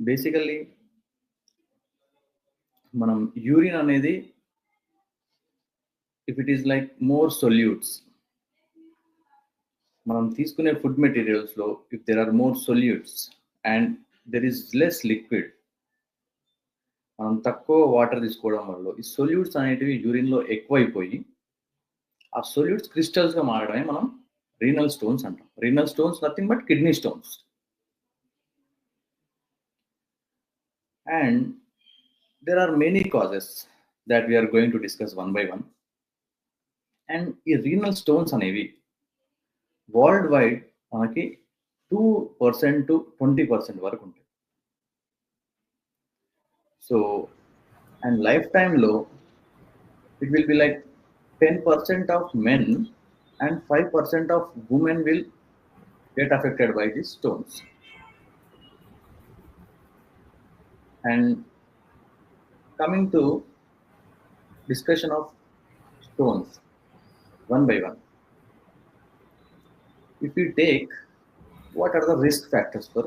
Basically మనం urine అనేది if it is like more solutes, మనం తీసుకునే ఫుడ్ మెటీరియల్స్లో if there are more solutes and there is less liquid, మనం తక్కువ వాటర్ తీసుకోవడం వల్ల ఈ సొల్యూట్స్ అనేటివి యూరిన్లో ఎక్కువైపోయి ఆ సొల్యూట్స్ క్రిస్టల్స్గా మారడమే మనం రీనల్ స్టోన్స్ అంటాం. Renal stones nothing but kidney stones. And there are many causes that we are going to discuss one by one. And ఈ రీనల్ స్టోన్స్ అనేవి వరల్డ్ వైడ్ మనకి 2% to 20% వరకు ఉంటాయి. సో అండ్ లైఫ్ టైంలో it will be like 10% of men and 5% of women will get affected by these stones. And coming to discussion of stones one by one, if we take what are the risk factors for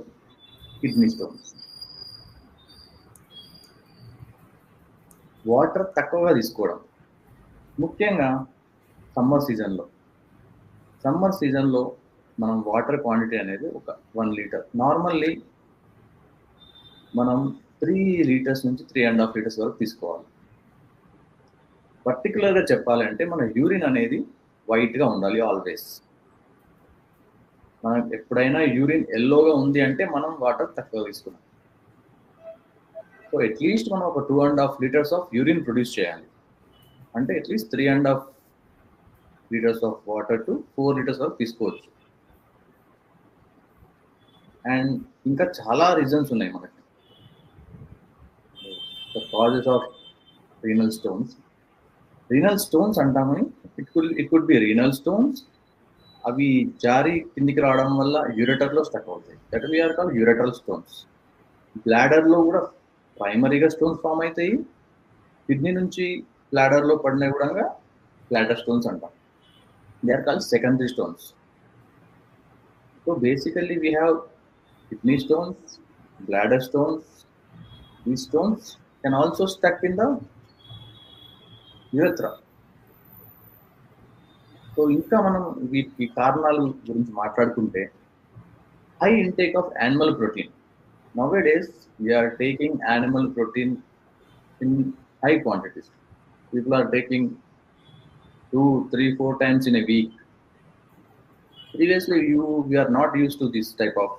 kidney stones? Water తక్కువగా తీసుకోవడం, ముఖ్యంగా summer సీజన్లో మనం water quantity అనేది ఒక 1 litre, normally మనం 3 litres నుంచి 3.5 litres వరకు తీసుకోవాలి. పర్టికులర్గా చెప్పాలంటే మన యూరిన్ అనేది వైట్గా ఉండాలి ఆల్వేస్. మనం ఎప్పుడైనా యూరిన్ ఎల్లోగా ఉంది అంటే మనం వాటర్ తక్కువ తీసుకున్నాం. సో అట్లీస్ట్ మనం ఒక 2.5 లీటర్స్ ఆఫ్ యూరిన్ ప్రొడ్యూస్ చేయాలి. అంటే at least 3.5 litres of water to 4 litres వరకు తీసుకోవచ్చు. అండ్ ఇంకా చాలా రీజన్స్ ఉన్నాయి మనకి the causes of renal stones అంటామని. it could be renal stones, అవి జారి కిందికి రావడం వల్ల యూరెటర్లో స్టక్ అవుతాయి, that we are called ureteral stones. బ్లాడర్లో కూడా ప్రైమరీగా స్టోన్స్ ఫామ్ అవుతాయి, కిడ్నీ నుంచి బ్లాడర్లో పడిన కూడా బ్లాడర్ స్టోన్స్ అంటాం. They are called secondary stones. So basically we have kidney stones, bladder stones. These stones can also stuck in the urethra. సో ఇంకా మనం వీటి కారణాల గురించి మాట్లాడుకుంటే, high intake of animal protein. Nowadays we are taking animal protein in high quantities. People are taking 2, 3, 4 times in a week. Previously we are not used to this type of